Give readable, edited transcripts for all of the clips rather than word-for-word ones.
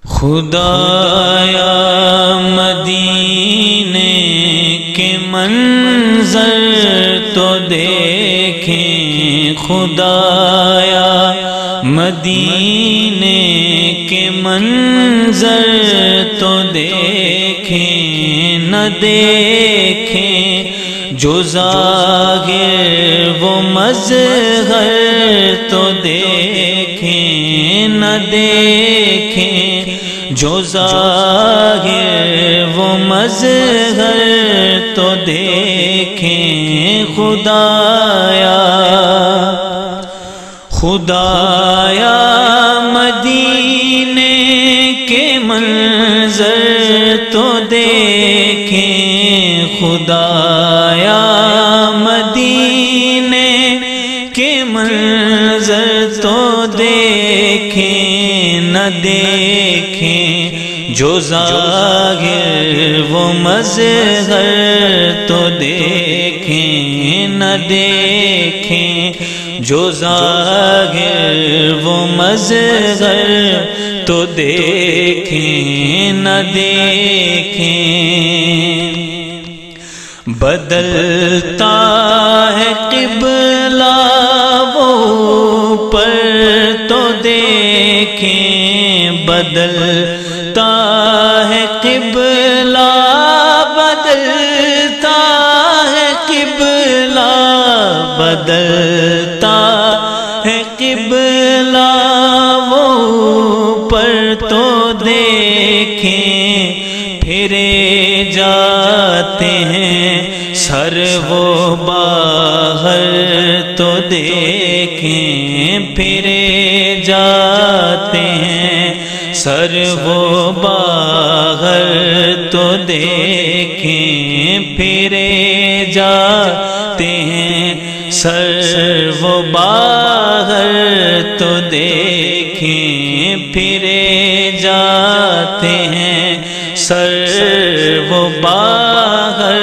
خدایا مدینے کے منظر تو دیکھیں، خدایا مدینے کے منظر تو دیکھیں، نہ دیکھیں جو ظاہر وہ مظہر تو دیکھیں، نہ دیکھیں جو ظاہر وہ مظہر تو دیکھیں، خدایا خدایا مدینے کے منظر تو دیکھیں، خدایا مدینے کے منظر تو دیکھیں، نہ دیکھیں جو ظاہر وہ مظہر تو دیکھیں، نہ دیکھیں جو ظاہر وہ مظہر تو دیکھیں، نہ دیکھیں بدلتا ہے قبلہ وہ اوپر تو دیکھیں، بدلتا ہے قبلہ، بدلتا ہے قبلہ، بدلتا ہے قبلہ وہ اوپر تو دیکھیں، پھرے جاتے ہیں سر وہ باہر تو دیکھیں، پھرے جاتے ہیں سر وہ باہر تو دیکھیں، پھرے جاتے ہیں سر وہ باہر تو دیکھیں، پھرے جاتے ہیں سر وہ باہر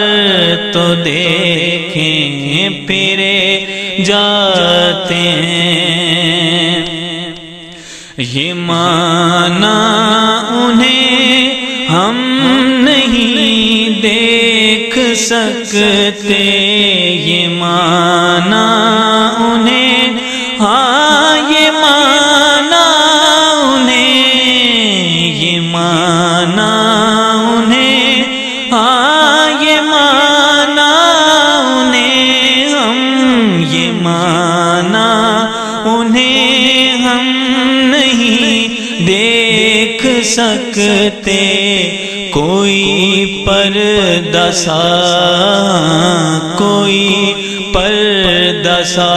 تو دیکھیں، پھرے جاتے ہیں، یہ مانا انھیں ہم نہیں دیکھ سکتے، یہ مانا انھیں، ہاں یہ مانا انھیں، یہ مانا انھیں، ہاں یہ مانا انھیں ہم، یہ مانا انھیں ہم نہیں دیکھ سکتے، کوئی پردہ سا، کوئی پردہ سا،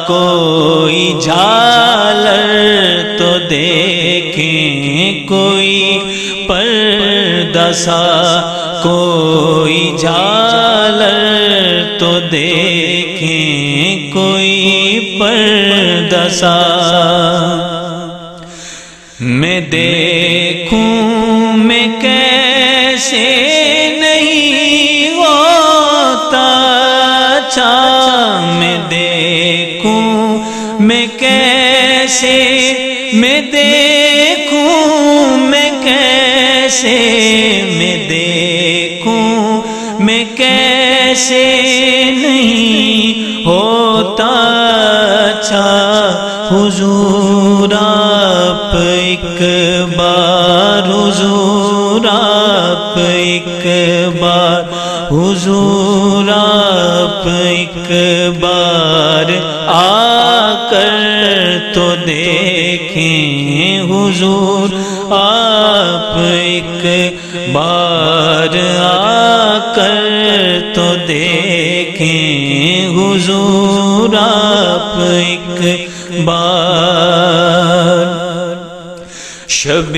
کوئی جھالر تو دیکھیں، کوئی پردہ سا، کوئی جھالر تو دیکھیں، کوئی پردہ سا، میں دیکھوں میں کیسے نہیں ہوتا اچھا، میں دیکھوں میں کیسے، میں دیکھوں میں کیسے، میں دیکھوں میں کیسے نہیں ہوتا اچھا، حضور آپ ایک بار، حضور آپ ایک بار، حضور آپ ایک بار آ کر تو دیکھیں، حضور آپ ایک بار آ کر تو دیکھیں، حضور آپ ایک بار، شب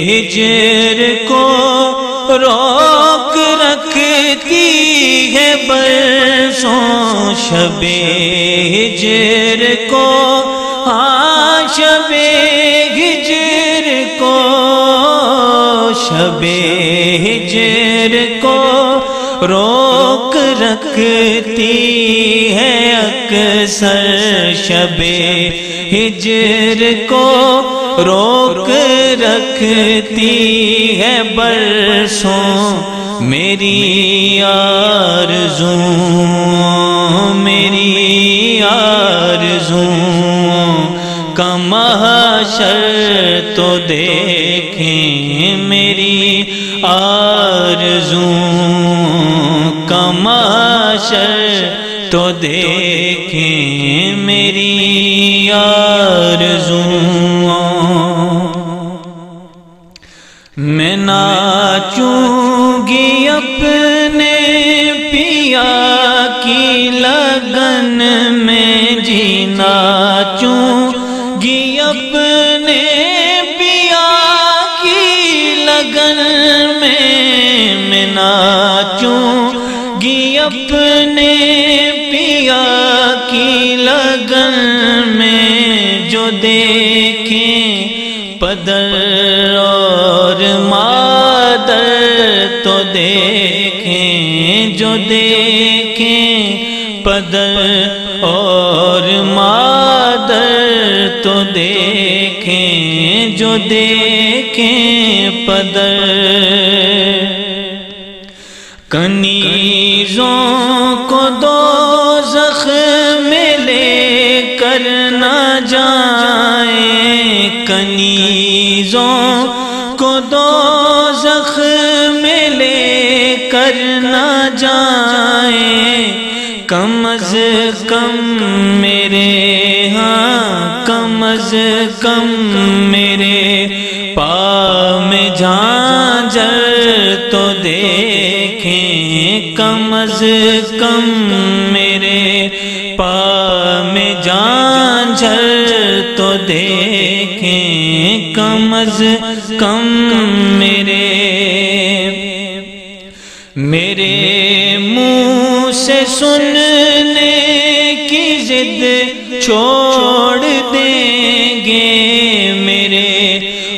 ہجر کو روک رکھتی ہے برسوں، شب ہجر کو، ہاں شب ہجر کو، شب ہجر کو روک رکھتی ہے اکثر، شب ہجر کو روک رکھتی ہے برسوں میری آرزووں، میری آرزووں کا محشر تو دیکھیں، میری آرزووں کا محشر تو دیکھیں، میری آرزووں۔ میں ناچوں گی اپنے پیا کی لگن میں، جی ناچوں گی اپنے پیا کی لگن میں، میں ناچوں گی اپنے پیا کی لگن میں، جو دیکھیں پدر اور مادر تو دیکھیں، جو دیکھیں پدر اور مادر تو دیکھیں، جو دیکھیں پدر۔ کنیزوں کو دوزخ میں لے کر نہ جائیں، کنیزوں کو دوزخ میں لے کر نہ جائیں، کم از کم میرے ہاں، کم از کم میرے پاؤں میں جھالر تو دیکھیں، کم از کم میرے پاؤں میں جھالر تو دیکھیں، کم از کم میرے منہ سے سننے کی ضد چھوڑ دیں گے، میرے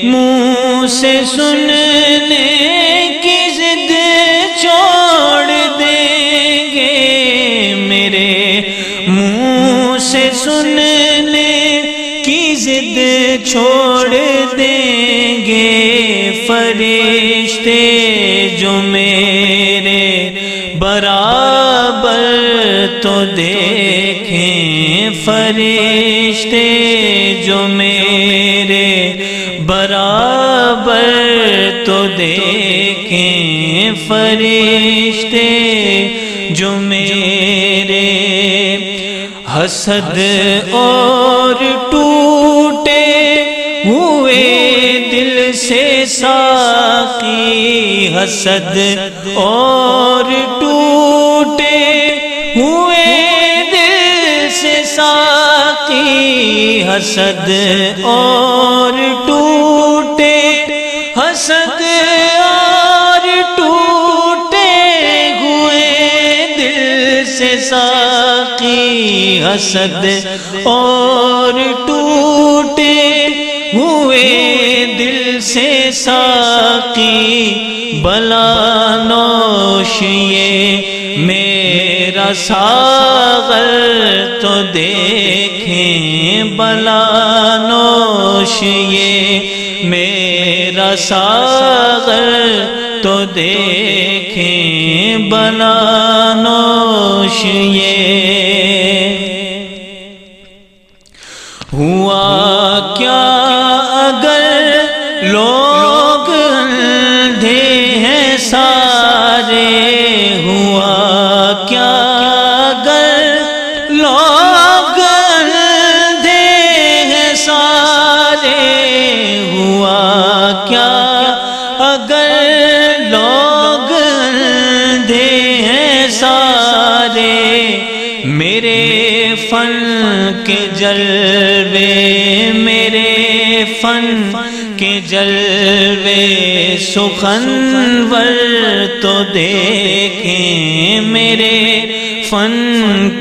منہ سے سننے کی ضد چھوڑ دیں گے، میرے منہ سے سننے کی ضد چھوڑ دیں گے، فرشتے جو میرے برابر تو دیکھیں، فرشتے جو میرے برابر تو دیکھیں، فرشتے جو میرے حسد اور ٹوٹے ہوئے دل سے ساقی، حسد اور ٹوٹے ہوئے دل سے ساقی، حسد اور ٹوٹے، حسد اور ٹوٹے ہوئے دل سے ساقی، حسد اور ٹوٹے ہوئے دل سے ساقی، بلا نوش یہ میرا ساغر تو دیکھیں، بلا نوش یہ میرا ساغر تو دیکھیں، بلا نوش یہ ہوا کیا اگر لوگ اندھے ہیں سارے، ہوا کیا اگر لوگ اندھے ہیں سارے، ہوا کیا اگر لوگ اندھے ہیں سارے، میرے فن کے جلوے، میرے فن کے جلوے سخنور تو دیکھیں، میرے فن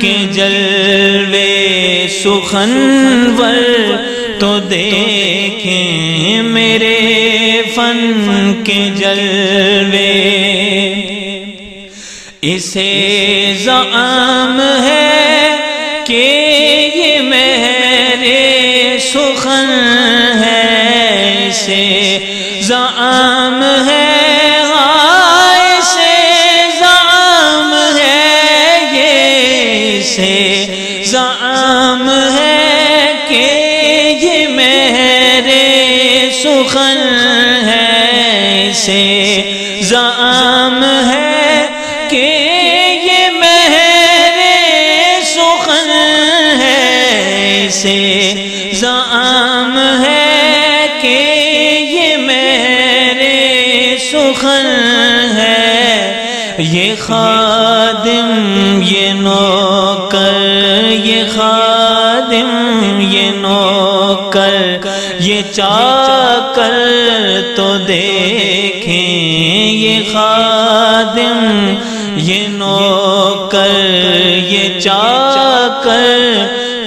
کے جلوے سخنور تو دیکھیں، میرے فن کے جلوے۔ اسے زعم ہے کہ یہ مہر سخن ہے، ایسے زعم ہے، ایسے زعم ہے، یہ سے زعم ہے کہ یہ میرے سخن ہے، ایسے زعم ہے کہ یہ میرے سخن ہے، ایسے زعم ہے کہ یہ میرے سخن ہے، یہ خادم یہ نوکر، یہ خادم یہ نوکر، یہ چاکر تو دیکھیں، یہ خادم یہ نوکر، یہ چاکر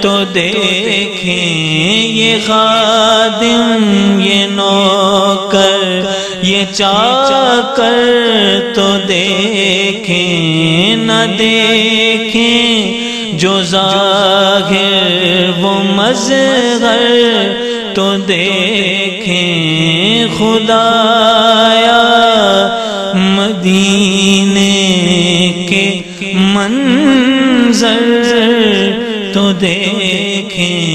تو دیکھیں، یہ خادم یہ نوکر، یہ چاکر تو دیکھیں، نہ دیکھیں جو ظاہر وہ مظہر تو دیکھیں، خدایا مدینے کے منظر تو دیکھیں۔